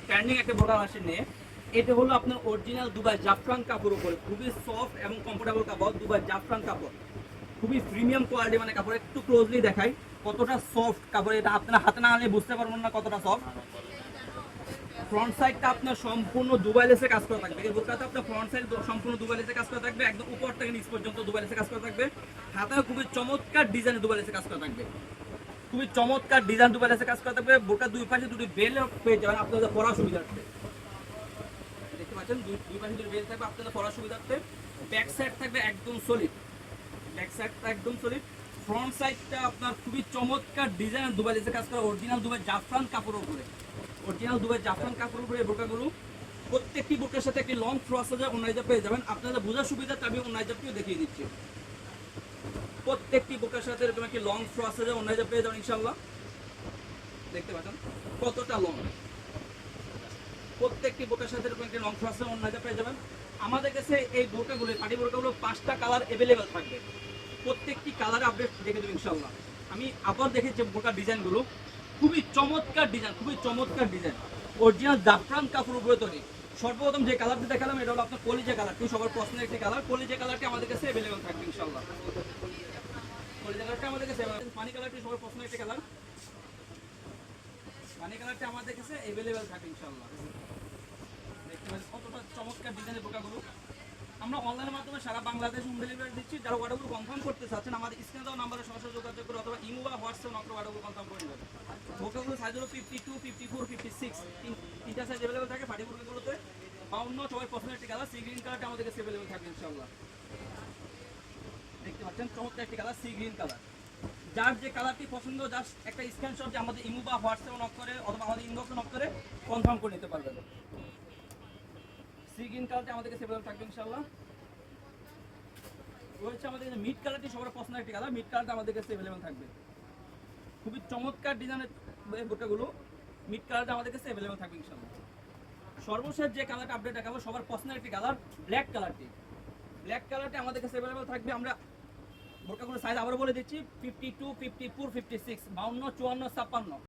Trending একটা বোরকা আসে নিয়ে, এটা হলো আপনার অরিজিনাল দুবাই জাফরান কাপড় উপরে, খুবই সফট এবং কমফোর্টেবল কাপড়, দুবাই জাফরান কাপড়, খুবই প্রিমিয়াম কোয়ালিটি মানে কাপড়। একটু ক্লোজলি দেখাই কতটা সফট কাপড়, এটা আপনারা হাতে না আনলে বুঝতে পারবেন না কতটা সফট। ফ্রন্ট সাইডটা আপনার সম্পূর্ণ দুবাই লেসে কাজ করা থাকবে। এই বোরকাতে আপনার ফ্রন্ট সাইড সম্পূর্ণ দুবাই লেসে কাজ করা থাকবে, একদম উপর থেকে নিচ পর্যন্ত দুবাই লেসে কাজ করা থাকবে। হাতায় খুবই চমৎকার ডিজাইনে দুবাই লেসে কাজ করা থাকবে, খুবই চমৎকার ডিজাইন দুবাই লেসে কাজ করা থাকবে। বোরকার দুই পাশে দুটি বেল পেয়ে যাবেন আপনাদের পরার সুবিধার্থে। দেখতে পাচ্ছেন দুই পাশে দুটি বেল থাকবে আপনাদের পরার সুবিধার্থে। ব্যাক সাইড থাকবে একদম সলিড, ব্যাক সাইডটা একদম সলিড। ফ্রন্ট সাইডটা আপনার খুবই চমৎকার ডিজাইন দুবাই লেসে কাজ করা, অরিজিনাল দুবাই জাফরান কাপড়ের উপরে, অরিজিনাল দুবাই জাফরান কাপড়ের উপরে এই বোরকাগুলো। প্রত্যেকটি বোরকার সাথে একটি লং ফ্রসাজা অন্যায়জা পেয়ে যাবেন। আপনাদের বোঝার সুবিধা আমি অন্যায়জাটিও দেখিয়ে দিচ্ছি। প্রত্যেকটি বোরকার সাথে এরকম একটি লং ফ্রসাজা অন্যায়জা পেয়ে যাবেন ইনশাআল্লাহ। দেখতে পাচ্ছেন কতটা লং, প্রত্যেকটি বোরকার সাথে এরকম একটি লং ফ্রসাজা অন্যায়জা পেয়ে যাবেন। আমাদের কাছে এই বোরকাগুলো, পার্টি বোরকাগুলো 5টা কালার অ্যাভেলেবেল থাকবে, প্রত্যেকটি কালারে আপডেট দেখে দেবো ইনশাআল্লাহ। আমি আবার দেখেছি বোরকার ডিজাইনগুলো, খুবই চমৎকার ডিজাইন, খুবই চমৎকার ডিজাইন, অরিজিনাল জাফরান কাপড় উপরে তৈরি। সর্বপ্রথম যে কালারটি দেখালাম এটা হলো আপনার কলিজা কালারটি, সবার পছন্দের একটি কালার। কলিজা কালারটি আমাদের কাছে অ্যাভেলেবেল থাকবে ইনশাআল্লাহ। কলিজা কালারটি আমাদের কাছে, পানি কালারটি সবার পছন্দের একটি কালার, পানি কালারটি আমাদের কাছে অ্যাভেলেবেল থাকবে ইনশাআল্লাহ। দেখতে পাচ্ছেন কতটা চমৎকার ডিজাইনের বোরকাগুলো। আমরা অনলাইনের মাধ্যমে সারা বাংলাদেশ হোম ডেলিভারি দিচ্ছি। যারা অর্ডারগুলো কনফার্ম করতে চাচ্ছেন আমাদের স্ক্রিনে দেওয়া নাম্বারে সরাসরি যোগাযোগ করে অথবা ইমো বা হোয়াটসঅ্যাপ নম্বরে অর্ডারগুলো কনফার্ম করে নেবেন। বোরকাগুলো সাইজ হলো 52, 54, 56, তিনটা সাইজ অ্যাভেলেবেল থাকে পার্টি বোরকাগুলোতে। 52 সবাই পছন্দের একটি কালার, সি গ্রিন কালারটা আমাদের কাছে অ্যাভেলেবেল থাকবে ইনশাআল্লাহ। দেখতে পাচ্ছেন চমৎকার একটি কালার, সি গ্রিন কালার। যার যে কালারটি পছন্দ জাস্ট একটা স্ক্রিনশট দিয়ে আমাদের ইমো বা হোয়াটসঅ্যাপে নক করে অথবা আমাদের ইনবক্সে নক করে কনফার্ম করে নিতে পারবেন। সি গ্রিন কালারটা আমাদের কাছে অ্যাভেলেবেল থাকবে ইনশাআল্লাহ। রয়েছে আমাদের কাছে মিড কালারটি সবার পছন্দের একটি কালার, মিড কালারটা আমাদের কাছে অ্যাভেলেবেল থাকবে, খুবই চমৎকার ডিজাইনের বোরকাগুলো। মিড কালারটা আমাদের কাছে অ্যাভেলেবেল থাকবে ইনশাআল্লাহ। সর্বশেষ যে কালারটা আপডেট দেখাবো সবার পছন্দের একটি কালার, ব্ল্যাক কালারটি। ব্ল্যাক কালারটি আমাদের কাছে অ্যাভেলেবেল থাকবে। আমরা বোরকাগুলো সাইজ আবার বলে দিচ্ছি 52, 54, 56, 52, 54, 56।